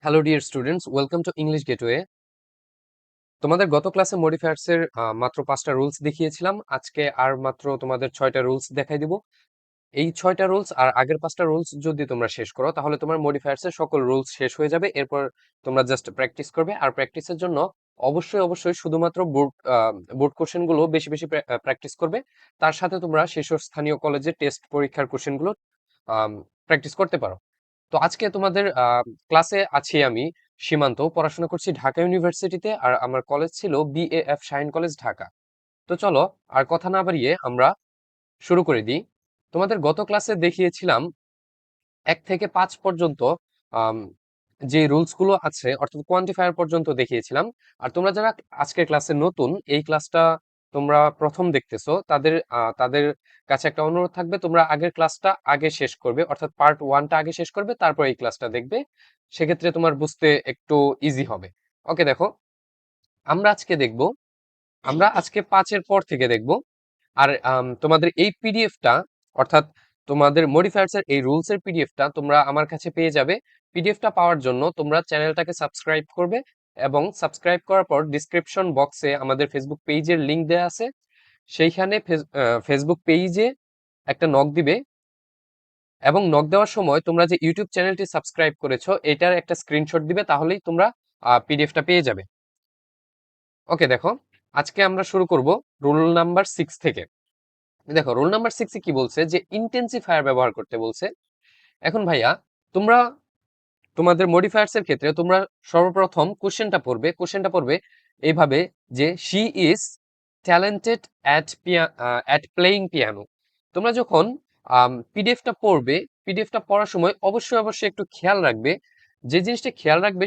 Hello dear students, welcome to English gateway. তোমাদের গত ক্লাসে মডিফায়ার্স এর মাত্র 5টা রুলস দেখিয়েছিলাম। আজকে আর মাত্র তোমাদের 6টা রুলস দেখাই দিব। এই 6টা রুলস আর আগের 5টা রুলস যদি তোমরা শেষ করো তাহলে তোমার মডিফায়ার্স এর সকল রুলস শেষ হয়ে যাবে। এরপর তোমরা জাস্ট প্র্যাকটিস করবে, আর প্র্যাকটিসের জন্য অবশ্যই শুধুমাত্র বোর্ড কোশ্চেন গুলো বেশি বেশি প্র্যাকটিস করবে। তার সাথে তোমরা শীর্ষস্থানীয় কলেজের টেস্ট পরীক্ষার কোশ্চেন গুলো প্র্যাকটিস করতে পারো। তো আজকে তোমাদের ক্লাসে আছি আমি সীমান্ত, পড়াশোনা করছি ঢাকা ইউনিভার্সিটিতে, আর আমার কলেজ ছিল বিএএফ শাহিন কলেজ ঢাকা। তো চলো আর কথা না বাড়িয়ে আমরা শুরু করে দিই। তোমাদের গত ক্লাসে দেখিয়েছিলাম 1 থেকে 5 পর্যন্ত আম, যে রুলস গুলো আছে, অর্থাৎ কোয়ান্টিফায়ার পর্যন্ত দেখিয়েছিলাম। আর তোমরা যারা আজকের ক্লাসে নতুন, এই ক্লাসটা তোমরা প্রথম দেখতেছো, তাদের কাছে একটা অনুরোধ থাকবে, তোমরা আগের ক্লাসটা আগে শেষ করবে, অর্থাৎ পার্ট 1টা আগে শেষ করবে, তারপর এই ক্লাসটা দেখবে। সেক্ষেত্রে তোমার বুঝতে একটু ইজি হবে। ওকে, দেখো আমরা আজকে দেখব, আমরা আজকে 5-এর পর থেকে দেখব। আর তোমাদের এই পিডিএফটা, অর্থাৎ তোমাদের মডিফায়ার্স এর এই রুলস এর পিডিএফটা তোমরা আমার কাছে পেয়ে যাবে। পিডিএফটা পাওয়ার জন্য তোমরা চ্যানেলটাকে সাবস্ক্রাইব করবে, এবং সাবস্ক্রাইব করার পর ডিসক্রিপশন বক্সে আমাদের ফেসবুক পেজের লিংক দেওয়া আছে, সেইখানে ফেসবুক পেজে একটা নক দিবে, এবং নক দেওয়ার সময় তোমরা যে ইউটিউব চ্যানেলটি সাবস্ক্রাইব করেছো এটার একটা স্ক্রিনশট দিবে, তাহলেই তোমরা পিডিএফটা পেয়ে যাবে। ওকে, দেখো আজকে আমরা শুরু করব রুল নাম্বার 6 থেকে। দেখো রুল নাম্বার 6 কি বলছে, যে ইন্টেন্সিফায়ার ব্যবহার করতে বলছে। এখন ভাইয়া, তোমরা তোমাদের মডিফায়ার্স এর ক্ষেত্রে তোমরা সর্বপ্রথম কোশ্চেনটা পড়বে এইভাবে, যে she is talented at playing piano. তোমরা যখন পিডিএফটা পড়বে, পিডিএফটা পড়ার সময় অবশ্যই একটু খেয়াল রাখবে। যে জিনিসটা খেয়াল রাখবে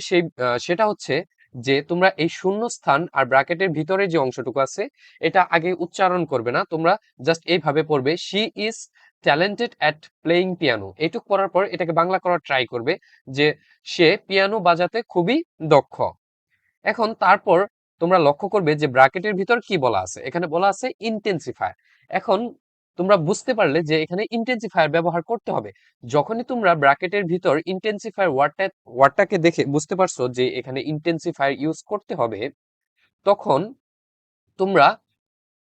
সেটা হচ্ছে যে তোমরা এই শূন্যস্থান আর ব্র্যাকেটের ভিতরে যে অংশটুকু আছে এটা আগে উচ্চারণ করবে না, তোমরা জাস্ট এইভাবে পড়বে, she is talented at playing piano. এইটুক পড়ার পর এটাকে বাংলা করার ট্রাই করবে, যে সে পিয়ানো বাজাতে খুবই দক্ষ। এখন তারপর তোমরা লক্ষ্য করবে যে ব্র্যাকেটের ভিতর কি বলা আছে, এখানে বলা আছে ইন্টেন্সিফায়ার। এখন তোমরা বুঝতে পারলে যে এখানে ইন্টেন্সিফায়ার ব্যবহার করতে হবে। যখনই তোমরা ব্র্যাকেটের ভিতর ইন্টেন্সিফায়ার ওয়ার্ডটাকে দেখে বুঝতে পারছো যে এখানে ইন্টেন্সিফায়ার ইউজ করতে হবে, তখন তোমরা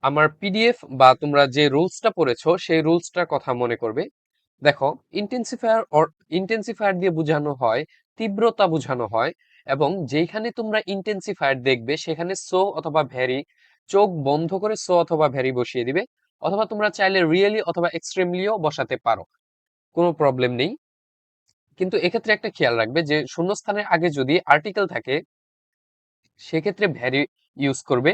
আমার পিডিএফ বা তোমরা যে রুলসটা পড়েছো সেই রুলসটার কথা মনে করবে। দেখো, ইন্টেন্সিফায়ার দিয়ে বোঝানো হয় তীব্রতা বোঝানো হয়, এবং যেখানে তোমরা ইন্টেন্সিফায়ার দেখবে সেখানে সো অথবা ভ্যারি, চোখ বন্ধ করে সো অথবা ভ্যারি বসিয়ে দিবে, অথবা তোমরা চাইলে রিয়েলি অথবা এক্সট্রিমলিও বসাতে পারো, কোনো প্রবলেম নেই। কিন্তু এক্ষেত্রে একটা খেয়াল রাখবে যে শূন্যস্থানের আগে যদি আর্টিকেল থাকে সেক্ষেত্রে ভ্যারি ইউজ করবে,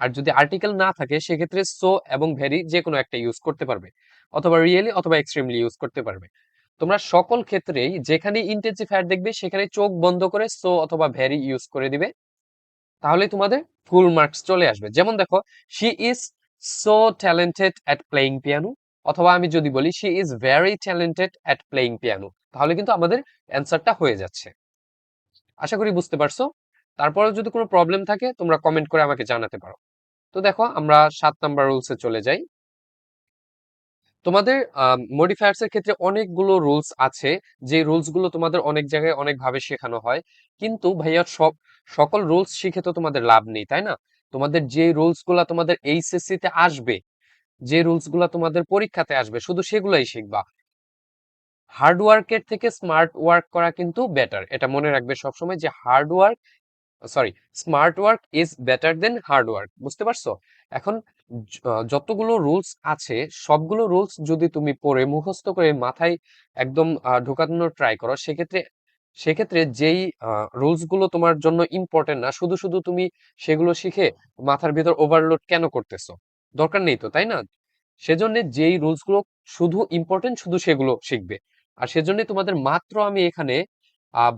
আর যদি আর্টিকেল না থাকে সেক্ষেত্রে সো এবং ভ্যারি যে কোনো একটা ইউজ করতে পারবে, অথবা রিয়েলি অথবা এক্সট্রিমলি ইউজ করতে পারবে। তোমরা সকল ক্ষেত্রেই যেখানে ইন্টেন্সিফায়ার দেখবে সেখানে চোখ বন্ধ করে সো অথবা ভ্যারি ইউজ করে দিবে, তাহলে তোমাদের ফুল মার্কস চলে আসবে। যেমন দেখো, she is so talented at playing piano, অথবা আমি যদি বলি she is very talented at playing piano, তাহলে কিন্তু আমাদের অ্যান্সারটা হয়ে যাচ্ছে। আশা করি বুঝতে পারছো। তারপরে যদি কোনো প্রবলেম থাকে তোমরা কমেন্ট করে আমাকে জানাতে পারো। তো দেখো আমরা 7 নাম্বার রুলসে চলে যাই। তোমাদের মডিফায়ার্স এর ক্ষেত্রে অনেকগুলো রুলস আছে, যে রুলস গুলো তোমাদের অনেক জায়গায় অনেকভাবে শেখানো হয়। কিন্তু ভাইয়া সকল রুলস শিখে তো তোমাদের লাভ নেই, তাই না? তোমাদের যে রুলস গুলা তোমাদের এইচএসসি তে আসবে, যে রুলস গুলা তোমাদের পরীক্ষাতে আসবে, শুধু সেগুলাই শিখবা। হার্ড ওয়ার্কের থেকে স্মার্ট ওয়ার্ক করা কিন্তু বেটার, এটা মনে রাখবে সবসময়, যে hard work, sorry, smart work is better then hard work. বুঝতে পারছো? এখন যতগুলো রুলস আছে সবগুলো রুলস যদি তুমি পড়ে মুখস্থ করে মাথায় একদম ঢোকানোর ট্রাই করো, সেক্ষেত্রে সেক্ষেত্রে যেই রুলস গুলো তোমার জন্য ইম্পর্টেন্ট না, শুধু শুধু তুমি সেগুলো শিখে মাথার ভিতর ওভারলোড কেন করতেছো? দরকার নেই তো, তাই না? সেজন্য যেই রুলস গুলো শুধু ইম্পর্টেন্ট শুধু সেগুলো শিখবে। আর সেজন্য তোমাদের মাত্র আমি এখানে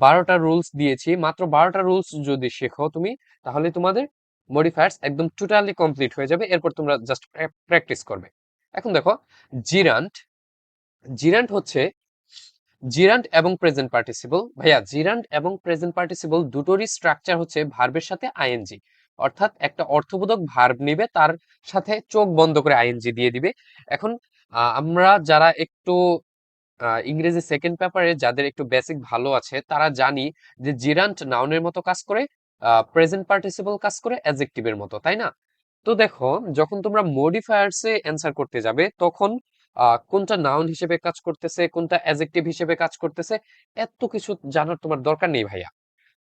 12টা রুলস দিয়েছি। মাত্র 12টা রুলস যদি শেখো তুমি, তাহলে তোমাদের মডিফায়ার্স একদম টোটালি কমপ্লিট হয়ে যাবে। এরপর তোমরা জাস্ট প্র্যাকটিস করবে। এখন দেখো, জিরান্ট, জিরান্ট হচ্ছে জিরান্ট এবং প্রেজেন্ট পার্টিসিপল। ভাইয়া, জিরান্ট এবং প্রেজেন্ট পার্টিসিপল দুটোরই স্ট্রাকচার হচ্ছে ভার্বের সাথে আইএনজি, অর্থাৎ একটা অর্থবোধক ভার্ব নিবে, তার সাথে চোখ বন্ধ করে আইএনজি দিয়ে দিবে। এখন আমরা যারা একটু ইংরেজি সেকেন্ড পেপারে যাদের একটু বেসিক ভালো আছে তারা জানি যে জিরান্ট নাউনের মতো কাজ করে, প্রেজেন্ট পার্টিসিপল কাজ করে অ্যাডজেক্টিভের মতো, তাই না? তো দেখো, যখন তোমরা মডিফায়ার্সে অ্যান্সার করতে যাবে তখন কোনটা নাউন হিসেবে কাজ করতেছে, কোনটা অ্যাডজেক্টিভ হিসেবে কাজ করতেছে, এত কিছু জানার তোমার দরকার নেই ভাইয়া।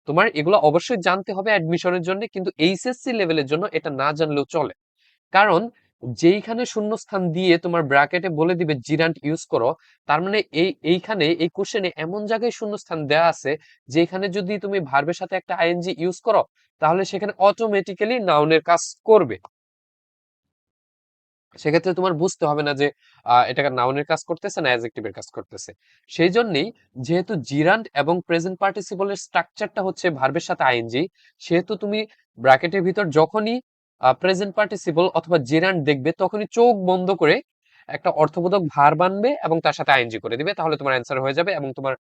তোমার এগুলো অবশ্যই জানতে হবে অ্যাডমিশনের জন্য, কিন্তু এইচএসসি লেভেলের জন্য এটা না জানলেও চলে। কারণ যেইখানে শূন্যস্থান দিয়ে তোমার ব্র্যাকেটে বলে দিবে জিরান্ট ইউজ করো, তার মানে এইখানে এই কোশ্চেনে এমন জায়গায় শূন্যস্থান দেওয়া আছে যেখানে যদি তুমি ভার্বের সাথে একটা আইএনজি ইউজ করো তাহলে সেখানে অটোমেটিক্যালি নাউনের কাজ করবে। সেক্ষেত্রে তোমার বুঝতে হবে না যে এটা নাউনের কাজ করতেছে না অ্যাডজেক্টিভের কাজ করতেছে। সেই জন্যই যেহেতু জিরান্ড এবং প্রেজেন্ট পার্টিসিপলের স্ট্রাকচারটা হচ্ছে ভার্বের সাথে আইএনজি, সেহেতু তুমি ব্র্যাকেটের ভিতর যখনই প্রেজেন্ট পার্টিসিপল অথবা জিরান্ড দেখবে তখনই চোখ বন্ধ করে একটা অর্থবোধক ভার্ব আনবে এবং তার সাথে আইএনজি করে দিবে, তাহলে তোমার অ্যান্সার হয়ে যাবে এবং তোমার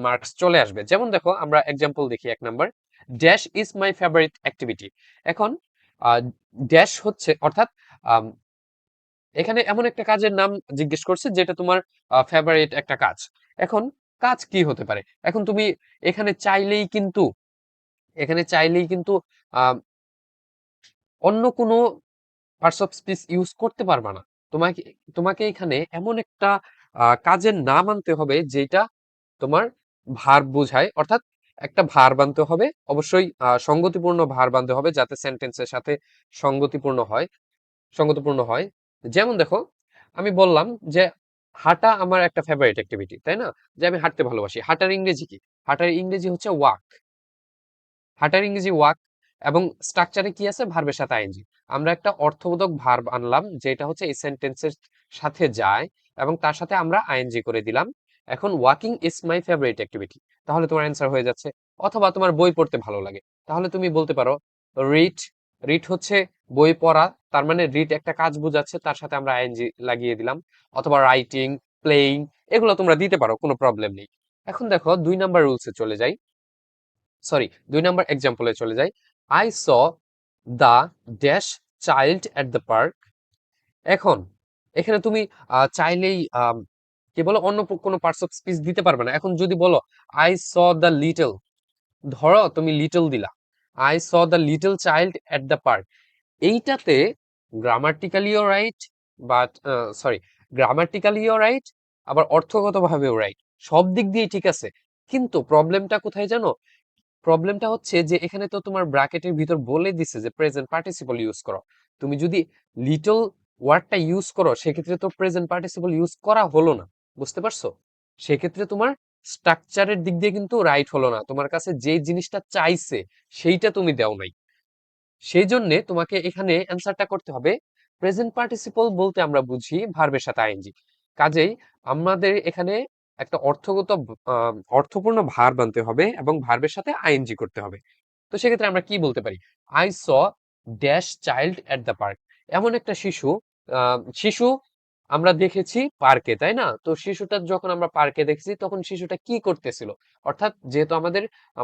মার্কস চলে আসবে। যেমন দেখো, আমরা এক্সাম্পল দেখি। 1 number, dash is my favourite activity. এখন ড্যাশ হচ্ছে অর্থাৎ এখানে এমন একটা কাজের নাম জিজ্ঞেস করছে যেটা তোমার ফেভারিট একটা কাজ। এখন কাজ কি হতে পারে? এখন তুমি এখানে চাইলেই কিন্তু এখানে চাইলেই কিন্তু আহ, অন্য কোনো পার্টস অফ স্পিচ ইউজ করতে পারবা না। তোমাকে তোমাকে এখানে এমন একটা কাজের নাম আনতে হবে যেটা তোমার ভার্ব বোঝায়, অর্থাৎ একটা ভার্ব আনতে হবে, অবশ্যই সঙ্গতিপূর্ণ ভার্ব আনতে হবে যাতে সেন্টেন্সের সাথে সঙ্গতিপূর্ণ হয় সঙ্গতিপূর্ণ হয়। যেমন দেখো, আমি বললাম যে হাঁটা আমার একটা ফেভারিট অ্যাক্টিভিটি, তাই না? যে আমি হাঁটতে ভালোবাসি। হাঁটার ইংরেজি কি? হাঁটার ইংরেজি হচ্ছে ওয়াক। হাঁটার ইংরেজি ওয়াক। এবং স্ট্রাকচারে কি আছে? ভার্বের সাথে আইএনজি। আমরা একটা অর্থবোধক ভার্ব আনলাম যেটা হচ্ছে এই সেন্টেন্সের সাথে যায় এবং তার সাথে আমরা আইএনজি করে দিলাম। এখন walking is my favourite activity, তাহলে তোমার অ্যান্সার হয়ে যাচ্ছে। অথবা তোমার বই পড়তে ভালো লাগে, তাহলে তুমি বলতে পারো রিড। রিড হচ্ছে বই পড়া, তার মানে রিড একটা কাজ বোঝাচ্ছে, তার সাথে আমরা আইএনজি লাগিয়ে দিলাম। অথবা রাইটিং, প্লেইং, এগুলো তোমরা দিতে পারো, কোনো প্রবলেম নেই। এখন দেখো 2 নাম্বার রুলসে চলে যাই, সরি 2 নাম্বার এক্সাম্পলে চলে যাই। I saw the dash child at the park. এখন এখানে তুমি চাইলেই কি বলো, অন্য কোনো পার্টস অফ স্পিচ দিতে পারবে না। এখন যদি বলো আই স দ্য লিটল, ধরো তুমি লিটল দিলা, I saw the little child at the park, এইটাতে গ্রামাটিক্যালিও রাইট, বাট সরি, গ্রামাটিক্যালিও রাইট, আবার অর্থগতভাবেও রাইট, সব দিক দিয়ে ঠিক আছে। কিন্তু প্রবলেমটা কোথায় জানো? প্রবলেমটা হচ্ছে যে এখানে তো তোমার ব্র্যাকেটের ভিতর বলে দিছে যে প্রেজেন্ট পার্টিসিপল ইউজ করো। তুমি যদি লিটল ওয়ার্ডটা ইউজ করো সেক্ষেত্রে তো প্রেজেন্ট পার্টিসিপল ইউজ করা হলো না। বুঝতে পারছো? সেক্ষেত্রে তোমার স্ট্রাকচারের দিক দিয়ে কিন্তু রাইট হলো না, তোমার কাছে যে জিনিসটা চাইছে সেইটা তুমি দাও নাই। সেই জন্য তোমাকে এখানে অ্যান্সারটা করতে হবে। প্রেজেন্ট পার্টিসিপল বলতে আমরা বুঝি ভার্বের সাথে আইএনজি। কাজেই আমাদের এখানে একটা অর্থপূর্ণ ভার্ব আনতে হবে এবং ভার্বের সাথে আইএনজি করতে হবে। তো সেক্ষেত্রে আমরা কি বলতে পারি? I saw dash child at the park. এমন একটা শিশু আমরা দেখেছি পার্কে, তাই না? তো শিশুটা যখন আমরা পার্কে দেখেছি তখন শিশুটা কি করতেছিল? অর্থাৎ যেহেতু আমাদের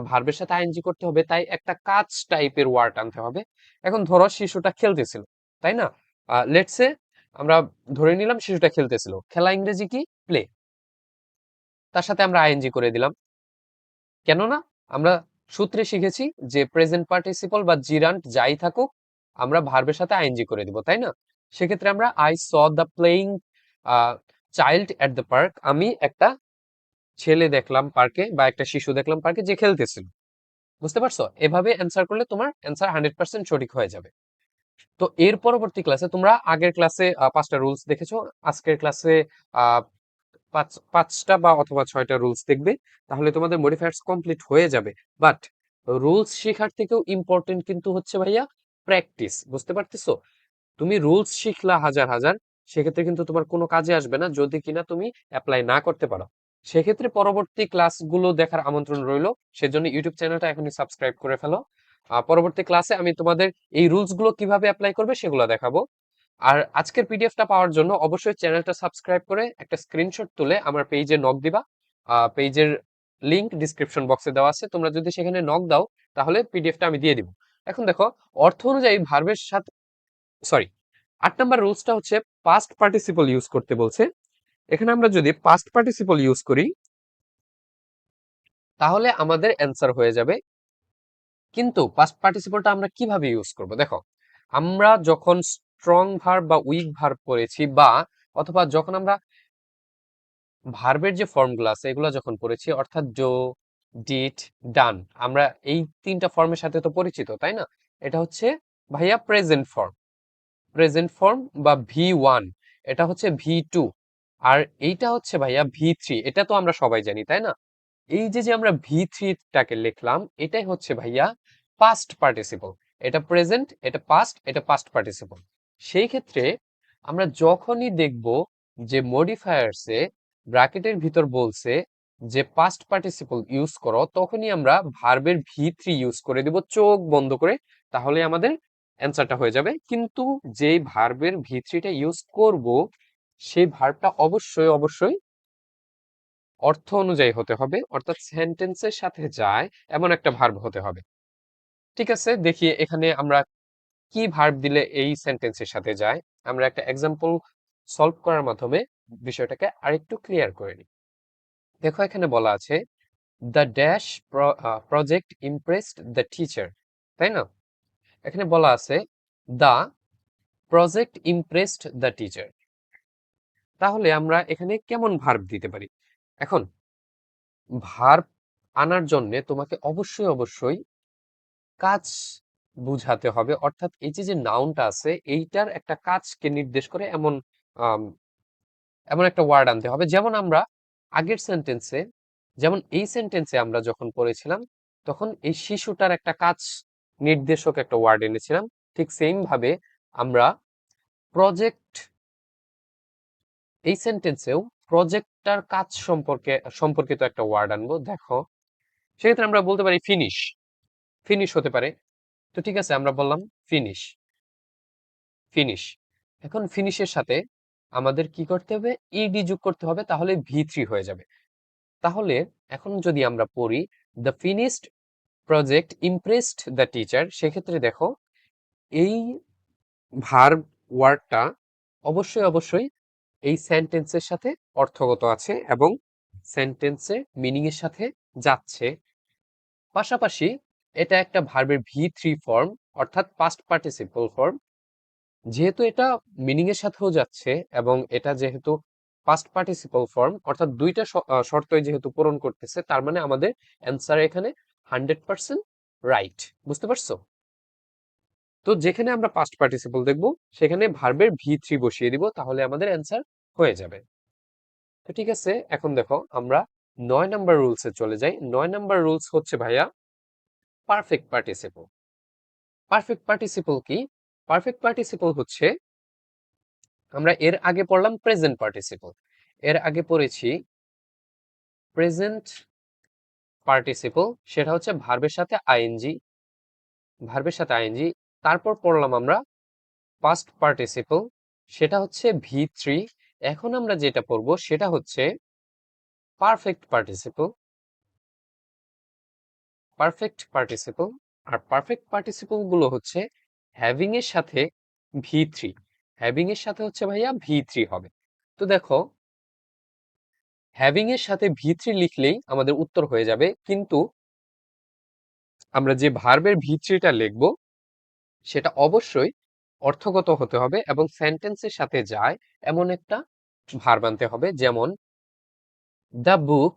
ভার্বের সাথে আইএনজি করতে হবে, তাই একটা কাজ টাইপের ওয়ার্ড আনতে হবে। এখন ধরো শিশুটা খেলতেছিল, তাই না? লেটস সে আমরা ধরে নিলাম শিশুটা খেলতেছিল। খেলা ইংরেজি কি? প্লে। তার সাথে আমরা আইএনজি করে দিলাম। কেননা আমরা সূত্রে শিখেছি যে প্রেজেন্ট পার্টিসিপল বা জিরান্ট যাই থাকুক আমরা ভার্বের সাথে আইএনজি করে দিব, তাই না? সেক্ষেত্রে আমরা I saw the playing child at the park, আমি একটা ছেলে দেখলাম পার্কে বা একটা শিশু দেখলাম পার্কে যে খেলতেছিল। বুঝতে পারছো? এভাবে অ্যান্সার করলে তোমার অ্যান্সার 100% সঠিক হয়ে যাবে। তো এর পরবর্তী ক্লাসে তোমরা আগের ক্লাসে 5টা রুলস দেখেছো, আজকের ক্লাসে আহ পাঁচটা বা অথবা 6টা রুলস দেখবে, তাহলে তোমাদের মডিফায়ার্স কমপ্লিট হয়ে যাবে। বাট রুলস শেখার থেকেও ইম্পর্টেন্ট কিন্তু হচ্ছে ভাইয়া প্র্যাকটিস। বুঝতে পারতেছো? তুমি রুলস শিখলা হাজার হাজার, সেক্ষেত্রে কিন্তু তোমার কোনো কাজে আসবে না যদি কিনা তুমি অ্যাপ্লাই না করতে পারো। সেক্ষেত্রে পরবর্তী ক্লাসগুলো দেখার আমন্ত্রণ রইলো, সেজন্য ইউটিউব চ্যানেলটা এখনই সাবস্ক্রাইব করে ফেলো। পরবর্তী ক্লাসে আমি তোমাদের এই রুলস গুলো কিভাবে অ্যাপ্লাই করবে সেগুলো দেখাবো। আর আজকের পিডিএফটা পাওয়ার জন্য অবশ্যই চ্যানেলটা সাবস্ক্রাইব করে একটা স্ক্রিনশট তুলে আমার পেজে নক দিবা। পেজের লিংক ডিসক্রিপশন বক্সে দেওয়া আছে, তোমরা যদি সেখানে নক দাও তাহলে পিডিএফটা আমি দিয়ে দিব। এখন দেখো, অর্থ অনুযায়ী ভার্বের সাথে, সরি, 8 নাম্বার রুলসটা হচ্ছে পাস্ট পার্টিসিপল ইউজ করতে বলছে। এখানে আমরা যদি পাস্ট পার্টিসিপল ইউজ করি তাহলে আমাদের অ্যান্সার হয়ে যাবে। কিন্তু পাস্ট পার্টিসিপলটা আমরা কিভাবে ইউজ করব? দেখো, আমরা যখন স্ট্রং ভার্ব বা উইক ভার্ব পড়েছি, বা অথবা যখন আমরা ভার্বের যে ফর্মগুলো আছে এগুলো যখন পড়েছি, অর্থাৎ ডো, ডিড, ডান, আমরা এই তিনটা ফর্মের সাথে তো পরিচিত, তাই না? এটা হচ্ছে ভাইয়া প্রেজেন্ট ফর্ম। প্রেজেন্ট ফর্ম বা V1, এটা হচ্ছে V2, আর এইটা হচ্ছে ভাইয়া V3। এটা তো আমরা সবাই জানি, তাই না? এই যে যে আমরা V3টাকে লিখলাম, এটাই হচ্ছে ভাইয়া পাস্ট পার্টিসিপল। এটা প্রেজেন্ট, এটা পাস্ট, এটা পাস্ট পার্টিসিপল। সেই ক্ষেত্রে আমরা যখনই দেখব যে মডিফায়ার্সে ব্র্যাকেটের ভিতর বলছে যে পাস্ট পার্টিসিপল ইউজ করো, তখনই আমরা ভার্বের V3 ইউজ করে দিব চোখ বন্ধ করে, তাহলে আমাদের অ্যান্সারটা হয়ে যাবে। কিন্তু যেই ভার্বের V3টা ইউজ করব, সেই ভার্বটা অবশ্যই অবশ্যই অর্থ অনুযায়ী হতে হবে, অর্থাৎ সেন্টেন্সের সাথে যায় এমন একটা ভার্ব হতে হবে। ঠিক আছে, দেখি এখানে আমরা কি ভার্ব দিলে এই সেন্টেন্সের সাথে যায়। আমরা একটা এক্সাম্পল সলভ করার মাধ্যমে বিষয়টাকে আরেকটু ক্লিয়ার করে নিই। দেখো, এখানে বলা আছে the dash project impressed the teacher, তাই না? এখানে বলা আছে the project impressed the teacher. তাহলে আমরা এখানে কেমন ভার্ব দিতে পারি? এখন ভার্ব আনার জন্য তোমাকে অবশ্যই অবশ্যই কাজ বুঝাতে হবে, অর্থাৎ এই যে যে নাউনটা আছে এইটার একটা কাজকে নির্দেশ করে এমন আম, এমন একটা ওয়ার্ড আনতে হবে। যেমন আমরা আগের সেন্টেন্সে, যেমন এই সেন্টেন্সে আমরা যখন পড়েছিলাম, তখন এই শিশুটার একটা কাজ নির্দেশক একটা ওয়ার্ড এনেছিলাম। ঠিক সেম ভাবে আমরা প্রজেক্ট, এই সেন্টেন্সেও প্রজেক্টটার কাজ সম্পর্কিত একটা ওয়ার্ড আনবো। দেখো, সেক্ষেত্রে আমরা বলতে পারি ফিনিশ। ফিনিশ হতে পারে। তো ঠিক আছে, আমরা বললাম ফিনিশ। ফিনিশ। এখন ফিনিশের সাথে আমাদের কি করতে হবে? ইডি যোগ করতে হবে, তাহলে V3 হয়ে যাবে। তাহলে এখন যদি আমরা পড়ি the finished project impressed the teacher, সেক্ষেত্রে দেখো এই ভার্ব ওয়ার্ডটা অবশ্যই অবশ্যই এই সেন্টেন্সের সাথে অর্থগত আছে এবং সেন্টেন্সের মিনিং এর সাথে যাচ্ছে। পাশাপাশি এটা একটা ভার্বের V3 ফর্ম, অর্থাৎ পাস্ট পার্টিসিপল ফর্ম। যেহেতু এটা মিনিং এর সাথেও যাচ্ছে এবং এটা যেহেতু পাস্ট পার্টিসিপল ফর্ম, অর্থাৎ দুইটা শর্তই যেহেতু পূরণ করতেছে, তার মানে আমাদের অ্যান্সার এখানে 100% রাইট। বুঝতে পারছো? তো যেখানে আমরা পাস্ট পার্টিসিপল দেখব, সেখানে ভার্বের V3 বসিয়ে দিব, তাহলে আমাদের অ্যান্সার হয়ে যাবে। তো ঠিক আছে, এখন দেখো আমরা 9 নাম্বার রুলসে চলে যাই। 9 নাম্বার রুলস হচ্ছে ভাইয়া পারফেক্ট পার্টিসিপল। পারফেক্ট পার্টিসিপল কি? পারফেক্ট পার্টিসিপল হচ্ছে, আমরা এর আগে পড়লাম প্রেজেন্ট পার্টিসিপল, এর আগে পড়েছি প্রেজেন্ট পার্টিসিপল, সেটা হচ্ছে ভার্বের সাথে আইএনজি, ভার্বের সাথে আইএনজি। তারপর পড়লাম আমরা পাস্ট পার্টিসিপল, সেটা হচ্ছে V3। এখন আমরা যেটা পড়বো সেটা হচ্ছে পারফেক্ট পার্টিসিপল। পারফেক্ট পার্টিসিপল, আর পারফেক্ট পার্টিসিপল গুলো হচ্ছে হ্যাভিং এর সাথে V3। হ্যাভিং এর সাথে হচ্ছে ভাইয়া V3 হবে। তো দেখো, হ্যাভিং এর সাথে V3 লিখলেই আমাদের উত্তর হয়ে যাবে, কিন্তু আমরা যে ভার্বের V3টা লিখব সেটা অবশ্যই অর্থগত হতে হবে এবং সেন্টেন্সের সাথে যায় এমন একটা ভার্ব আনতে হবে। যেমন the book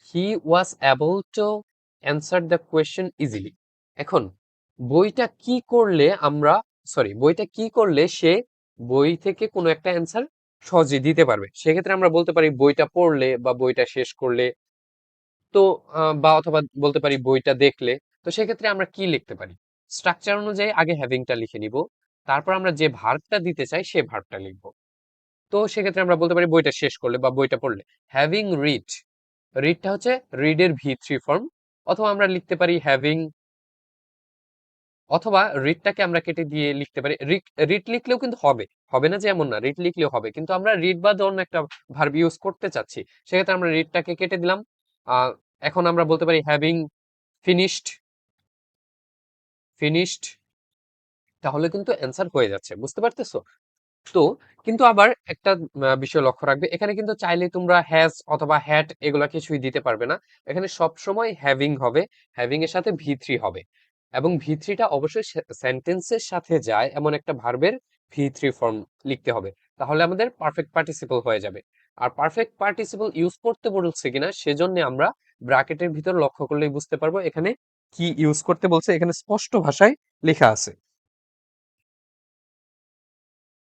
he was able to answer the question easily. এখন বইটা কি করলে আমরা, সরি, বইটা কি করলে সে বই থেকে কোনো একটা অ্যান্সার সহজে দিতে পারবে, সেক্ষেত্রে আমরা বলতে পারি বইটা পড়লে বা বইটা শেষ করলে। তো বা অথবা বলতে পারি বইটা দেখলে। তো সেক্ষেত্রে আমরা কি লিখতে পারি? স্ট্রাকচার অনুযায়ী আগে হ্যাভিংটা লিখে নিব, তারপর আমরা যে ভার্বটা দিতে চাই সে ভার্বটা লিখবো। তো সেক্ষেত্রে আমরা বলতে পারি বইটা শেষ করলে বা বইটা পড়লে। হ্যাভিং রিড, রিডটা হচ্ছে রিডের V3 ফর্ম। অথবা আমরা লিখতে পারি হ্যাভিং, অথবা রিডটাকে আমরা কেটে দিয়ে লিখতে পারি রিড লিখলেও কিন্তু হবে, হবে না যে এমন না, রিড লিখলেও হবে, কিন্তু আমরা রিড বা অন্য একটা ভার্ব ইউজ করতে চাচ্ছি, সেক্ষেত্রে আমরা রিডটাকে কেটে দিলাম। আহ এখন আমরা বলতে পারি হ্যাভিং ফিনিশড, ফিনিশড, তাহলে কিন্তু অ্যান্সার হয়ে যাচ্ছে। বুঝতে পারতেছো? তো কিন্তু আবার একটা বিষয় লক্ষ্য রাখবে, এখানে কিন্তু চাইলে তোমরা হ্যাজ অথবা হ্যাট এগুলা কিছুই দিতে পারবে না। এখানে সব সময় হ্যাভিং হবে, হ্যাভিং এর সাথে ভি থ্রি হবে, এবং ভি থ্রিটা অবশ্যই সেন্টেন্সের সাথে যায় এমন একটা ভার্বের ভি থ্রি ফর্ম লিখতে হবে, তাহলে আমাদের পারফেক্ট পার্টিসিপল হয়ে যাবে। আর পারফেক্ট পার্টিসিপল ইউজ করতে বলছে কিনা সেজন্য আমরা ব্র্যাকেটের ভিতর লক্ষ্য করলেই বুঝতে পারবো এখানে কি ইউজ করতে বলছে, এখানে স্পষ্ট ভাষায় লেখা আছে।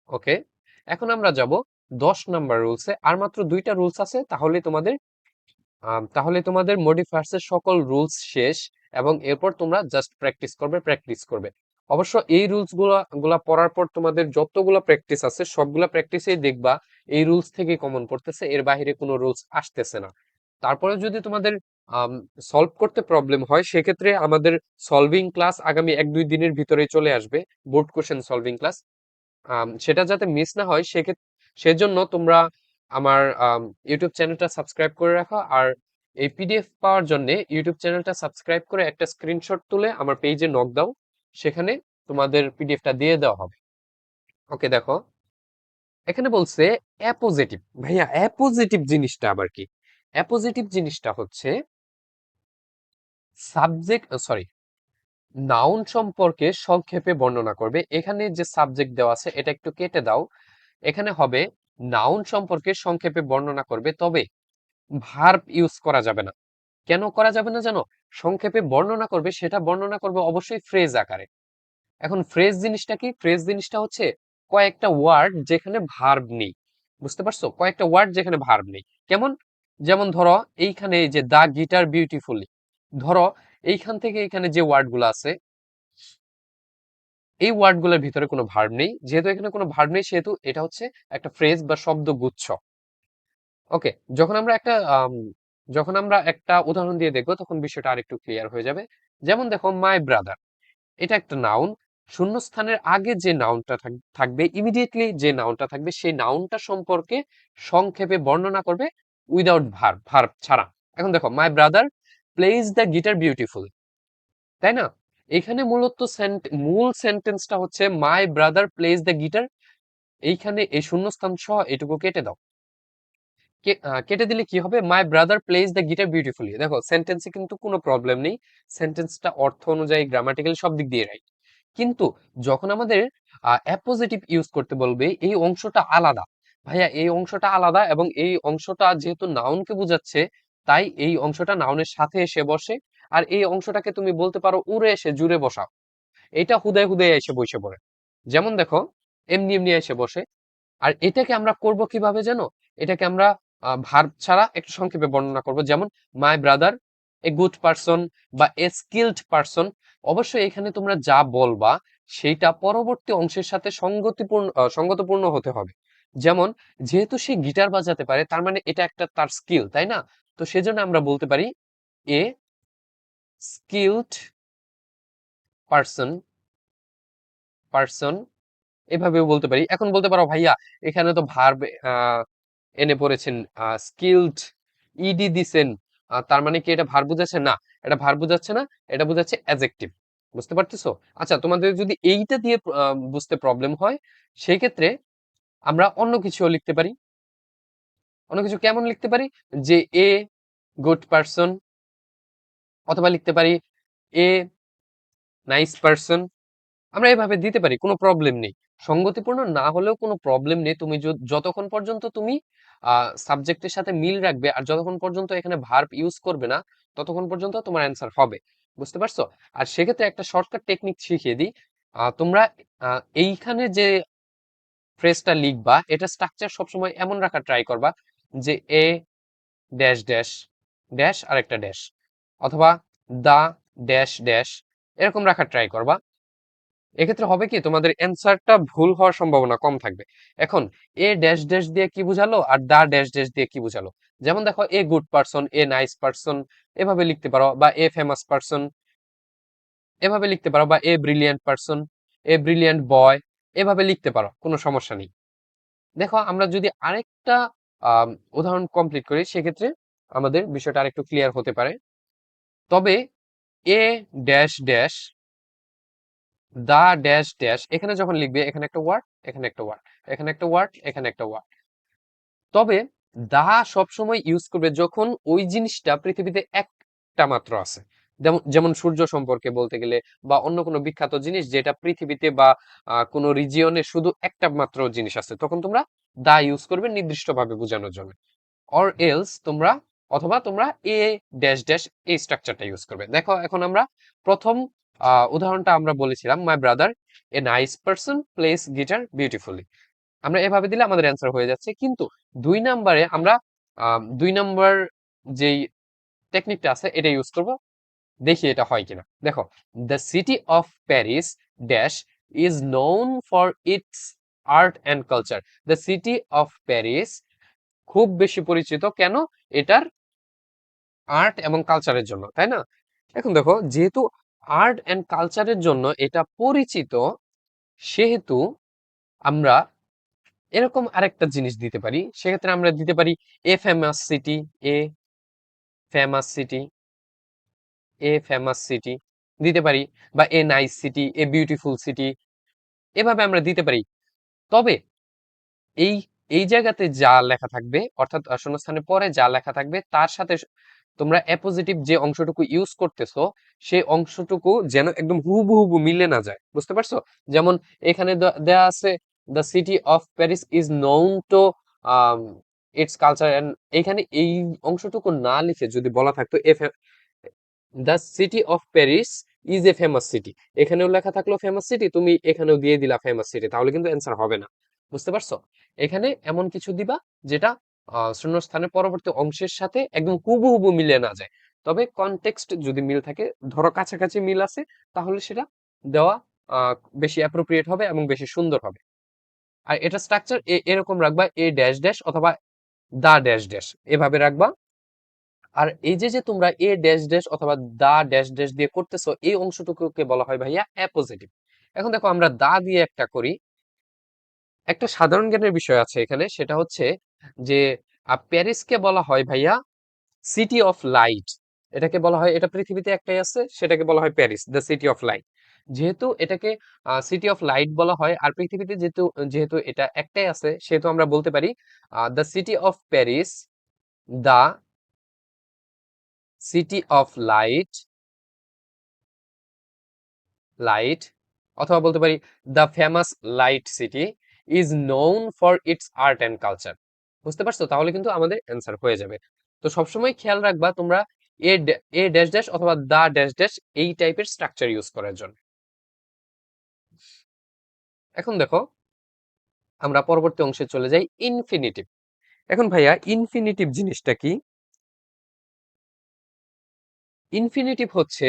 ওকে, এখন আমরা যাব 10 নাম্বার রুলসে। আর মাত্র 2টা রুলস আছে, তাহলে তোমাদের মডিফায়ার্স এর সকল রুলস শেষ, এবং এরপর তোমরা জাস্ট প্র্যাকটিস করবে। অবশ্য এই রুলস গুলা পড়ার পর তোমাদের যতগুলা প্র্যাকটিস আছে সবগুলা প্র্যাকটিসেই দেখবা এই রুলস থেকে কমন পড়তেছে, এর বাইরে কোনো রুলস আসতেছে না। তারপরে যদি তোমাদের সলভ করতে প্রবলেম হয় সেক্ষেত্রে আমাদের সলভিং ক্লাস আগামী 1-2 দিনের ভিতরে চলে আসবে, বোর্ড কোশ্চেন সলভিং ক্লাস। সেটা যাতে মিস না হয় সেজন্য তোমরা আমার ইউটিউব চ্যানেলটা সাবস্ক্রাইব করে রাখো, আর এই পিডিএফ পাওয়ার জন্য ইউটিউব চ্যানেলটা সাবস্ক্রাইব করে একটা স্ক্রিনশট তুলে আমার পেজে নক দাও, সেখানে তোমাদের পিডিএফটা দিয়ে দেওয়া হবে। ওকে, দেখো এখানে বলছে অ্যাপোজিটিভ। ভাইয়া অ্যাপোজিটিভ জিনিসটা আবার কি? অ্যাপোজিটিভ জিনিসটা হচ্ছে সাবজেক্ট, সরি, নাউন সম্পর্কে সংক্ষেপে বর্ণনা করবে। এখানে যে সাবজেক্ট দেওয়া আছে এটা একটু কেটে দাও, এখানে হবে নাউন সম্পর্কে সংক্ষেপে বর্ণনা করবে, তবে ভার্ব ইউজ করা যাবে না। কেন করা যাবে না জানো? সংক্ষেপে বর্ণনা করবে, সেটা বর্ণনা করবে অবশ্যই ফ্রেজ আকারে। এখন ফ্রেজ জিনিসটা কি? ফ্রেজ জিনিসটা হচ্ছে কয়েকটা ওয়ার্ড যেখানে ভার্ব নেই। বুঝতে পারছো? কয়েকটা ওয়ার্ড যেখানে ভার্ব নেই। কেমন? যেমন ধরো এইখানে এই যে দা গিটার বিউটিফুলি, ধরো এইখান থেকে এখানে যে ওয়ার্ড গুলো আছে এই ওয়ার্ড গুলোর ভিতরে কোনো ভার্ব নেই, যেহেতু এখানে কোনো ভার্ব নেই সেহেতু এটা হচ্ছে একটা ফ্রেজ বা শব্দ গুচ্ছ। ওকে, যখন আমরা একটা উদাহরণ দিয়ে দেখবো তখন বিষয়টা আরেকটু ক্লিয়ার হয়ে যাবে। যেমন দেখো মাই ব্রাদার, এটা একটা নাউন, শূন্যস্থানের আগে যে নাউনটা থাকবে, ইমিডিয়েটলি যে নাউনটা থাকবে সেই নাউনটা সম্পর্কে সংক্ষেপে বর্ণনা করবে উইদাউট ভার্ব, ভার্ব ছাড়া। এখন দেখো my brother plays the guitar beautiful, তাই না? এখানে মূলত মূল সেন্টেন্সটা হচ্ছে my brother plays the guitar, এইখানে এই শূন্যস্থান সহ এটুকু কেটে দাও। কেটে দিলে কি হবে? My brother plays the guitar beautifully. দেখো সেন্টেন্সে কিন্তু কোনো প্রবলেম নেই, সেন্টেন্সটা অর্থ অনুযায়ী গ্রামাটিক্যালি সব দিক দিয়ে রাইট। কিন্তু যখন আমাদের অ্যাপোজিটিভ ইউজ করতে বলবে এই অংশটা আলাদা। ভাইয়া এই অংশটা আলাদা, এবং এই অংশটা যেহেতু নাউনকে বোঝাচ্ছে তাই এই অংশটা নাউনের সাথে এসে বসে। আর এই অংশটাকে তুমি বলতে পারো উড়ে এসে জুড়ে বসাও, এটা হুদায় হুদায় এসে বসে পড়ে। যেমন দেখো এমনি এমনি এসে বসে। আর এটাকে আমরা করব কিভাবে জানো? এটাকে আমরা ভার্ব ছাড়া একটু সংক্ষেপে বর্ণনা করব, যেমন my brother a good person বা এ স্কিলড পারসন। অবশ্যই এখানে তোমরা যা বলবা সেইটা পরবর্তী অংশের সাথে সঙ্গতপূর্ণ হতে হবে। যেমন যেহেতু সে গিটার বাজাতে পারে তার মানে এটা একটা তার স্কিল, তাই না? তো সেজন্য আমরা বলতে পারি এ স্কিলড পারসন, পারসন এভাবেও বলতে পারি। এখন বলতে পারো ভাইয়া এখানে তো ভার্ব এনে পড়েছেন, স্কিলড ইডি দিছেন, তার মানে কি এটা ভার্ব বুঝাচ্ছে? না, এটা ভার্ব বুঝাচ্ছে না, এটা বুঝাচ্ছে অ্যাডজেক্টিভ। বুঝতে পারতেছো? আচ্ছা, তোমাদের যদি এইটা দিয়ে বুঝতে প্রবলেম হয় সেই ক্ষেত্রে আমরা অন্য কিছুও লিখতে পারি। অন্য কিছু কেমন লিখতে পারি? যে এ গুড পারসন, অথবা লিখতে পারি এ নাইস পারসন। আমরা এভাবে দিতে পারি, কোনো প্রবলেম নেই। সঙ্গতিপূর্ণ না হলেও কোনো প্রবলেম নেই, তুমি যতক্ষণ পর্যন্ত তুমি সাবজেক্টের সাথে মিল রাখবে আর যতক্ষণ পর্যন্ত এখানে ভার্ব ইউজ করবে না ততক্ষণ পর্যন্ত তোমার অ্যান্সার হবে। বুঝতে পারছো? আর সেক্ষেত্রে একটা শর্টকাট টেকনিক শিখিয়ে দিই। তোমরা এইখানে যে ফ্রেজটা লিখবা এটা স্ট্রাকচার সবসময় এমন রাখা ট্রাই করবা যে এ ড্যাশ ড্যাশ ড্যাশ আর একটা ড্যাশ, অথবা দা ড্যাশ ড্যাশ, এরকম রাখার ট্রাই করবা। এক্ষেত্রে হবে কি, তোমাদের অ্যান্সারটা ভুল হওয়ার সম্ভাবনা কম থাকবে। এখন এ ড্যাশ ড্যাশ দিয়ে কি বুঝালো আর দা ড্যাশ ড্যাশ দিয়ে কি বুঝালো? যেমন দেখো a good person, a nice person, এভাবে লিখতে পারো, বা এ ফেমাস পারসন এভাবে লিখতে পারো, বা এ ব্রিলিয়ান্ট পারসন, এ ব্রিলিয়ান্ট বয়, এভাবে লিখতে পারো, কোনো সমস্যা নেই। দেখো আমরা যদি আরেকটা আম, উদাহরণ কমপ্লিট করি সেক্ষেত্রে আমাদের বিষয়টা আরেকটু ক্লিয়ার হতে পারে। তবে a dash dash the dash dash, এখানে যখন লিখবে এখানে একটা ওয়ার্ড, এখানে একটা ওয়ার্ড, এখানে একটা ওয়ার্ড, এখানে একটা ওয়ার্ড। তবে দা সবসময় ইউজ করবে যখন ওই জিনিসটা পৃথিবীতে একটা মাত্র আছে। যেমন যেমন সূর্য সম্পর্কে বলতে গেলে, বা অন্য কোনো বিখ্যাত জিনিস যেটা পৃথিবীতে বা কোনো রিজিয়নে শুধু একটা মাত্র জিনিস আছে, তখন তোমরা দা ইউজ করবে নির্দিষ্টভাবে বোঝানোর জন্য। অর এলস তোমরা, অথবা তোমরা এ ড্যাশ ড্যাশ এই স্ট্রাকচারটা ইউজ করবে। দেখো এখন আমরা প্রথম উদাহরণটা আমরা বলেছিলাম, my brother a nice person place guitar beautifully. আমরা এভাবে দিলে আমাদের অ্যান্সার হয়ে যাচ্ছে। কিন্তু 2 নম্বরে আমরা 2 নম্বর যেই টেকনিকটা আছে এটা ইউজ করব, দেখি এটা হয় কিনা। দেখো, the city of Paris dash is known for its art and culture. The city of Paris খুব বেশি পরিচিত কেন? এটার আর্ট এবং কালচারের জন্য, তাই না? এখন দেখো, যেহেতু আর্ট অ্যান্ড কালচারের জন্য এটা পরিচিত, সেহেতু আমরা এরকম আরেকটা জিনিস দিতে পারি। সেক্ষেত্রে আমরা দিতে পারি এ ফেমাস সিটি, এ ফেমাস সিটি, এ ফেমাস সিটি দিতে পারি, বা a nice city, a beautiful city, এভাবে আমরা দিতে পারি। তবে এই এই জায়গাতে যা লেখা থাকবে, অর্থাৎ শূন্যস্থানের পরে যা লেখা থাকবে তার সাথে তোমরা অ্যাপোজিটিভ যে অংশটুকু ইউজ করতেছো, সেই অংশটুকু যেন একদম হুবহু মিলে না যায়। বুঝতে পারছো? যেমন এখানে দেয়া আছে the city of Paris is known to its culture, and এখানে এই অংশটুকু না লিখে যদি বলা থাকতো the city of Paris is a famous city, এখানেও লেখা থাকলো ফেমাস সিটি, তুমি এখানেও দিয়ে দিলা ফেমাস সিটি, তাহলে কিন্তু অ্যান্সার হবে না। বুঝতে পারছো? এখানে এমন কিছু দিবা যেটা শূন্যস্থানের পরবর্তী অংশের সাথে একদম হুবহু মিলে না যায়। তবে কনটেক্সট যদি মিল থাকে, ধরো কাছাকাছি মিল আছে, তাহলে সেটা দেওয়া বেশি অ্যাপ্রোপ্রিয়েট হবে এবং বেশি সুন্দর হবে। আর এটা স্ট্রাকচার এরকম রাখবা, এ ড্যাশ ড্যাশ অথবা দা ড্যাশ ড্যাশ এভাবে রাখবা। আর এই যে যে তোমরা এ ড্যাশ ড্যাশ অথবা দা ড্যাশ ড্যাশ দিয়ে করতেছো, এই অংশটুকুকে বলা হয় ভাইয়া অ্যাপোজিটিভ। এখন দেখো, আমরা দা দিয়ে একটা করি। একটা সাধারণ জ্ঞানের বিষয় আছে এখানে, সেটা হচ্ছে যে প্যারিসকে বলা হয় ভাইয়া সিটি অফ লাইট। এটাকে বলা হয়, এটা পৃথিবীতে একটাই আছে, সেটাকে বলা হয় Paris, the city of light. যেহেতু এটাকে সিটি অফ লাইট বলা হয়, আর পৃথিবীতে যেহেতু যেহেতু এটা একটাই আছে, সেহেতু আমরা বলতে পারি the city of Paris, the city of light, light, অথবা বলতে পারি the famous light city is known for its art and culture. বুঝতে পারছো? তাহলে কিন্তু আমাদের অ্যান্সার হয়ে যাবে। তো সবসময় খেয়াল রাখবা তোমরা এ ড্যাশ ড্যাশ অথবা দা ড্যাশ ড্যাশ এই টাইপের স্ট্রাকচার ইউজ করার জন্য। এখন দেখো, আমরা পরবর্তী অংশে চলে যাই, ইনফিনিটিভ। এখন ভাইয়া, ইনফিনিটিভ জিনিসটা কি? ইনফিনিটিভ হচ্ছে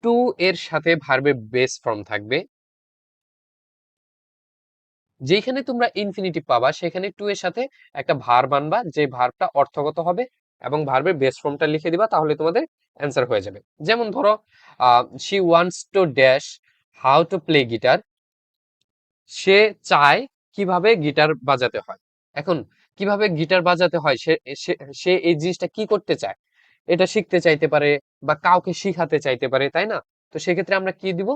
টু এর সাথে ভার্বের বেস ফর্ম থাকবে। যেখানে তোমরা ইনফিনিটিভ পাবা, সেখানে টু এর সাথে একটা ভার্ব আনবা, যে ভার্বটা অর্থগত হবে, এবং ভার্বের বেস ফর্মটা লিখে দিবা, তাহলে তোমাদের অ্যান্সার হয়ে যাবে। যেমন ধরো, she wants to dash how to play guitar. সে চায় কিভাবে গিটার বাজাতে হয়। এখন কিভাবে গিটার বাজাতে হয়, সে সে সে এই জিনিসটা কি করতে চায়, এটা শিখতে চাইতে পারে, বা কাউকে শিখাতে চাইতে পারে, তাই না? তো সেক্ষেত্রে আমরা কি দিব?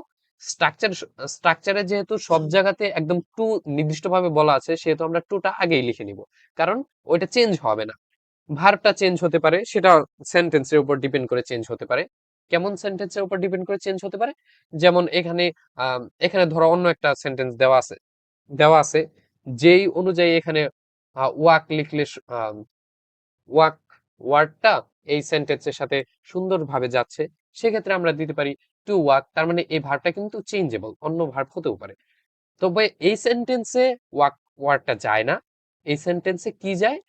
স্ট্রাকচার, স্ট্রাকচারে যেহেতু সব জায়গাতে একদম টু নির্দিষ্টভাবে বলা আছে, সেহেতু আমরা টুটা আগেই লিখে নিব। কারণ ওইটা চেঞ্জ হবে না। ভার্বটা চেঞ্জ হতে পারে, সেটা সেন্টেন্সের উপর ডিপেন্ড করে চেঞ্জ হতে পারে। কেমন সেন্টেন্সের উপর ডিপেন্ড করে চেঞ্জ হতে পারে? যেমন এখানে এখানে ধরো অন্য একটা সেন্টেন্স দেওয়া আছে, যেই অনুযায়ী এখানে ওয়াক লিখলে ওয়াক ওয়ার্ডটা এই সেন্টেন্সের সাথে সুন্দরভাবে যাচ্ছে, সেক্ষেত্রে আমরা দিতে পারি টু ওয়াক। তার মানে এই ভার্বটা কিন্তু চেঞ্জেবল, অন্য ভার্ব হতেও পারে। তবে এই সেন্টেন্সে ওয়াক ওয়ার্ডটা যায় না। এই সেন্টেন্সে কি যায়?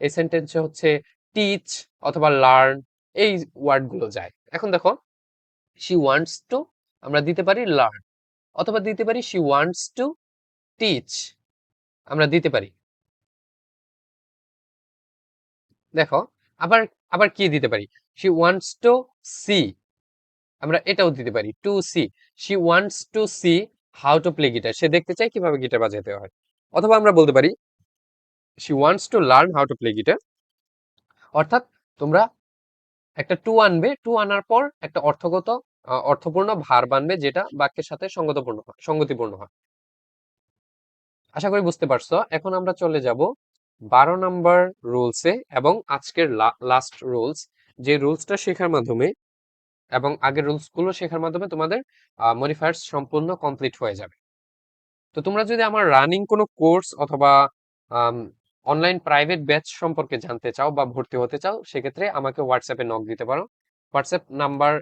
এই সেন্টেন্সে হচ্ছে টিচ অথবা লার্ন, এই ওয়ার্ড গুলো যায়। এখন দেখো, শি ওয়ান্টস টু, আমরা দিতে পারি লার্ন, অথবা দিতে পারি শি ওয়ান্টস টু টিচ, আমরা দিতে পারি। দেখো, আবার আবার কি দিতে পারি? শি ওয়ান্টস টু সি, আমরা এটাও দিতে পারি to see. She wants to see how to play guitar, সে দেখতে চায় কিভাবে গিটার বাজাতে হয়। অথবা আমরা বলতে পারি she wants to learn how to play guitar. অর্থাৎ তোমরা একটা টু আনবে, টু আনার পর একটা অর্থপূর্ণ ভার্ব আনবে, যেটা বাক্যের সাথে সঙ্গতিপূর্ণ হয়। আশা করি বুঝতে পারছো। এখন আমরা চলে যাব 12 নম্বর রুলসে, এবং আজকের লাস্ট রুলস, যে রুলসটা শেখার মাধ্যমে এবং আগের রুলস গুলো শেখার মাধ্যমে তোমাদের মডিফায়ার্স সম্পূর্ণ কমপ্লিট হয়ে যাবে। তো তোমরা যদি আমার রানিং কোনো কোর্স অথবা অনলাইন প্রাইভেট ব্যাচ সম্পর্কে জানতে চাও বা ভর্তি হতে চাও, সেক্ষেত্রে আমাকে হোয়াটসঅ্যাপে নক দিতে পারো। হোয়াটসঅ্যাপ নাম্বার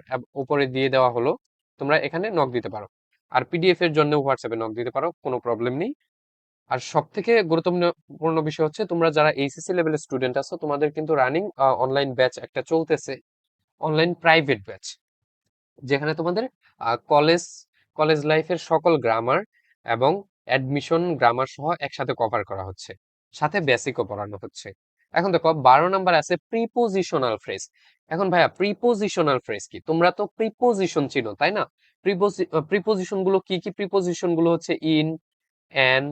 উপরে দিয়ে দেওয়া হলো, তোমরা এখানে নক দিতে পারো। আর পিডিএফ এর জন্য হোয়াটসঅ্যাপে নক দিতে পারো, কোনো প্রবলেম নেই। আর সব থেকে গুরুত্বপূর্ণ বিষয় হচ্ছে, তোমরা যারা এইচএসসি লেভেলের স্টুডেন্ট আছো, তোমাদের কিন্তু রানিং অনলাইন ব্যাচ একটা চলতেছে, অনলাইন প্রাইভেট ব্যাচ, যেখানে তোমাদের কলেজ কলেজ লাইফের সকল গ্রামার এবং অ্যাডমিশন গ্রামার সহ একসাথে কভার করা হচ্ছে, সাথে বেসিকও পড়ানো হচ্ছে। এখন দেখো 12 নম্বর আছে প্রিপোজিশনাল ফ্রেজ। এখন ভাইয়া প্রিপোজিশনাল ফ্রেজ কি? তোমরা তো প্রিপোজিশন চিনো, তাই না? প্রিপোজিশন গুলো কি কি? প্রিপোজিশন গুলো হচ্ছে in, an,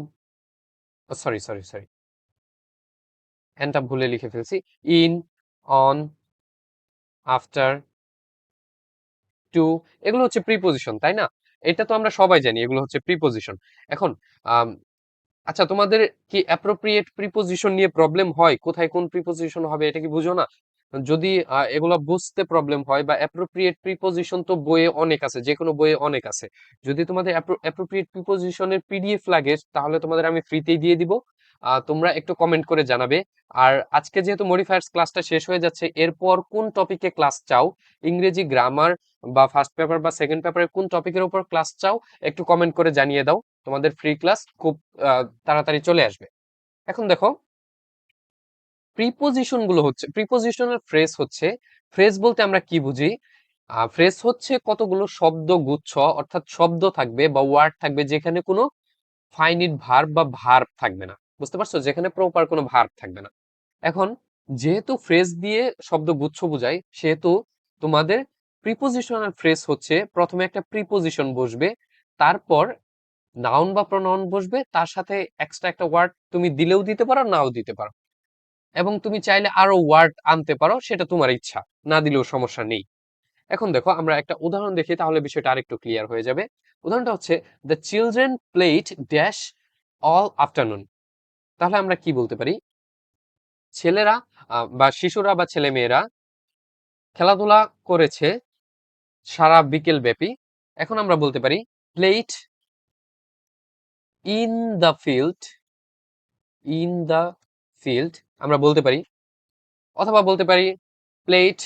sorry sorry sorry, অ্যানটা ভুলে লিখে ফেলছি। ইন, অন, আফটার, টু, এগুলো হচ্ছে প্রিপোজিশন, তাই না? এটা তো আমরা সবাই জানি, এগুলো হচ্ছে প্রিপোজিশন। এখন আম, আচ্ছা, তোমাদের কি অ্যাপ্রোপ্রিয়েট প্রিপোজিশন নিয়ে প্রবলেম হয়? কোথায় কোন প্রিপোজিশন হবে এটা কি বুঝো না? যদি এগুলো বুঝতে প্রবলেম হয়, বা অ্যাপ্রোপ্রিয়েট প্রিপোজিশন তো বইয়ে অনেক আছে, যে কোনো বইয়ে অনেক আছে। যদি তোমাদের অ্যাপ্রোপ্রিয়েট প্রিপোজিশনের পিডিএফ লাগে, তাহলে তোমাদের আমি ফ্রিতেই দিয়ে দিব। তোমরা একটু কমেন্ট করে জানাবে। আর আজকে যেহেতু মডিফায়ার্স ক্লাসটা শেষ হয়ে যাচ্ছে, এরপর কোন টপিকে ক্লাস চাও, ইংরেজি গ্রামার বা ফার্স্ট পেপার বা সেকেন্ড পেপারের কোন টপিকের উপর ক্লাস চাও, একটু কমেন্ট করে জানিয়ে দাও। তোমাদের ফ্রি ক্লাস খুব তাড়াতাড়ি চলে আসবে। এখন দেখো, প্রিপোজিশন গুলো হচ্ছে, প্রিপোজিশনাল ফ্রেজ হচ্ছে, ফ্রেজ বলতে আমরা কি বুঝি? ফ্রেজ হচ্ছে কতগুলো শব্দ গুচ্ছ, অর্থাৎ শব্দ থাকবে বা ওয়ার্ড থাকবে, যেখানে কোনো ফাইনিট ভার্ব বা ভার্ব থাকবে না। বুঝতে পারছো? যেখানে প্রপার কোনো ভার্ব থাকবে না। এখন যেহেতু ফ্রেজ দিয়ে শব্দ গুচ্ছ বোঝায়, সেহেতু তোমাদের প্রিপোজিশনাল ফ্রেজ হচ্ছে প্রথমে একটা প্রিপোজিশন বসবে, তারপর নাউন বা প্রনাউন বসবে, তার সাথে এক্সট্রা একটা ওয়ার্ড তুমি দিলেও দিতে পারো, নাও দিতে পারো, এবং তুমি চাইলে আরো ওয়ার্ড আনতে পারো, সেটা তোমার ইচ্ছা, না দিলেও সমস্যা নেই। এখন দেখো, আমরা একটা উদাহরণ দেখি, তাহলে বিষয়টা আরেকটু ক্লিয়ার হয়ে যাবে। উদাহরণটা হচ্ছে, the children played dash all afternoon. তাহলে আমরা কি বলতে পারি? ছেলেরা বা শিশুরা বা ছেলে মেয়েরা খেলাধুলা করেছে সারা বিকেল ব্যাপী। এখন আমরা বলতে পারি played in the field, in the field আমরা বলতে পারি, অথবা বলতে পারি প্লেড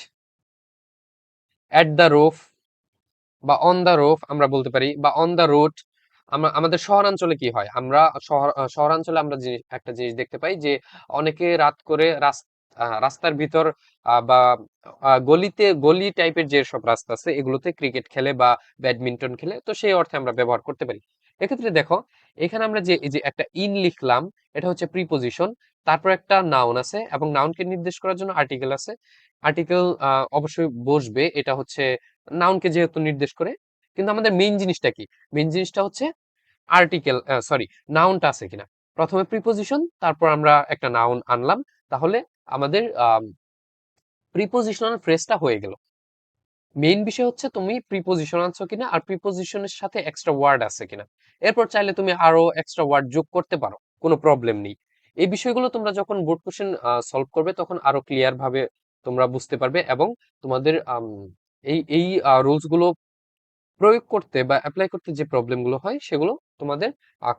এট দ্য রোফ, বা অন দ্য রোফ আমরা বলতে পারি, বা অন দ্য রোড। আমরা আমাদের শহরাঞ্চলে কি হয়, আমরা শহরাঞ্চলে আমরা একটা জিনিস দেখতে পাই, যে অনেকে রাত করে রাস্তার ভিতর বা গলিতে, গলি টাইপের যে সব রাস্তা আছে, এগুলোতে ক্রিকেট খেলে বা ব্যাডমিন্টন খেলে, তো সেই অর্থে আমরা ব্যবহার করতে পারি। এক্ষেত্রে দেখো, এখানে আমরা যে এই যে একটা ইন লিখলাম, এটা হচ্ছে প্রিপোজিশন। তারপর একটা নাউন আছে, এবং নাউনকে নির্দেশ করার জন্য আর্টিকেল আছে। আর্টিকেল অবশ্যই বসবে, এটা হচ্ছে নাউনকে যেহেতু নির্দেশ করে। কিন্তু আমাদের মেইন জিনিসটা কি? মেইন জিনিসটা হচ্ছে আর্টিকেল, সরি, নাউনটা আছে কিনা। প্রথমে প্রিপোজিশন, তারপর আমরা একটা নাউন আনলাম, তাহলে আমাদের প্রিপোজিশনাল ফ্রেজটা হয়ে গেল। মেইন বিষয় হচ্ছে তুমি প্রিপোজিশন আনছো কিনা, আর প্রিপোজিশনের সাথে এক্সট্রা ওয়ার্ড আছে কিনা। এরপর চাইলে তুমি আরো এক্সট্রা ওয়ার্ড যোগ করতে পারো, কোনো প্রবলেম নেই। এই বিষয়গুলো তোমরা যখন বোর্ড কোশ্চেন সলভ করবে, তখন আরো ক্লিয়ার ভাবে তোমরা বুঝতে পারবে, এবং তোমাদের এই এই রুলস গুলো প্রয়োগ করতে বা অ্যাপ্লাই করতে যে প্রবলেম গুলো হয়, সেগুলো তোমাদের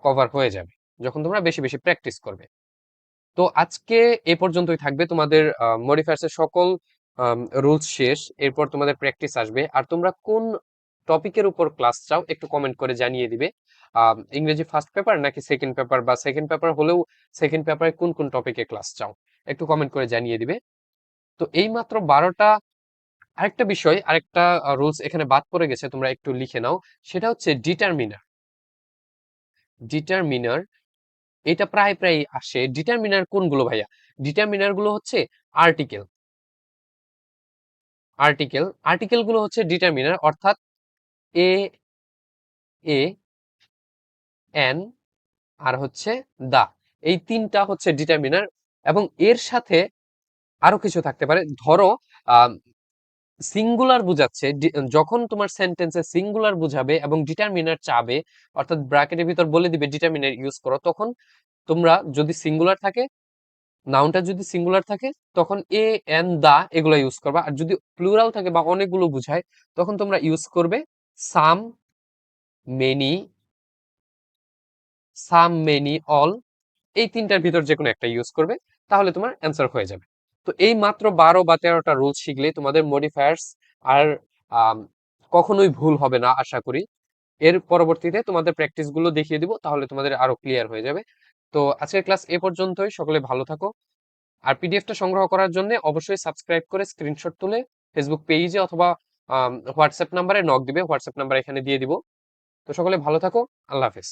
কভার হয়ে যাবে যখন তোমরা বেশি বেশি প্র্যাকটিস করবে। তো আজকে এ পর্যন্তই থাকবে। তোমাদের মডিফায়ার্স এর সকল রুলস শেষ, এরপর তোমাদের প্র্যাকটিস আসবে। আর তোমরা কোন টপিকের উপর ক্লাস চাও, একটু কমেন্ট করে জানিয়ে দিবে। ইংরেজি ফার্স্ট পেপার নাকি সেকেন্ড পেপার, বা সেকেন্ড পেপার হলেও সেকেন্ড পেপারে কোন কোন টপিকে ক্লাস চাও, একটু কমেন্ট করে জানিয়ে দিবে। তো এই মাত্র 12টা। আরেকটা বিষয়, আরেকটা রুলস এখানে বাদ পড়ে গেছে, তোমরা একটু লিখে নাও। সেটা হচ্ছে ডিটারমিনার। ডিটারমিনার, এটা প্রায় প্রায় আসে। ডিটারমিনার কোনগুলো ভাইয়া? ডিটারমিনার গুলো হচ্ছে আর্টিকেল। আর্টিকেল গুলো হচ্ছে ডিটারমিনার, অর্থাৎ এ, এ, এন, আর হচ্ছে দা, এই তিনটা হচ্ছে ডিটারমিনার। এবং এর সাথে আরো কিছু থাকতে পারে। ধরো সিঙ্গুলার বুঝাচ্ছে যখন তোমার সেন্টেন্সে সিঙ্গুলার বুঝাবে এবং ডিটারমিনার চাবে, অর্থাৎ ব্র্যাকেটের ভিতর বলে দিবে ডিটারমিনার ইউজ করো, তখন তোমরা যদি সিঙ্গুলার থাকে, নাউনটা যদি সিঙ্গুলার থাকে, তখন এ এন দা এগুলো ইউজ করবা। আর যদি প্লুরাল থাকে বা অনেকগুলো বুঝায়, তখন তোমরা ইউজ করবে সাম, মেনি, অল, এই তিনটার ভিতর যে কোনো একটা ইউজ করবে, তাহলে তোমার অ্যান্সার হয়ে যাবে। তো এই মাত্র 12 বা 13টা রুল শিখলে তোমাদের মডিফায়ার্স আর আম, কখনোই ভুল হবে না আশা করি। এর পরবর্তীতে তোমাদের প্র্যাকটিস গুলো দেখিয়ে দিব, তাহলে তোমাদের আরো ক্লিয়ার হয়ে যাবে। তো আজকের ক্লাস এ পর্যন্তই, সকলে ভালো থাকো। আর পিডিএফটা সংগ্রহ করার জন্য অবশ্যই সাবস্ক্রাইব করে স্ক্রিনশট তুলে ফেসবুক পেজে অথবা হোয়াটসঅ্যাপ নাম্বারে নক দিবে, হোয়াটসঅ্যাপ নাম্বার এখানে দিয়ে দিব। তো সকলে ভালো থাকো। আল্লাহ হাফেজ।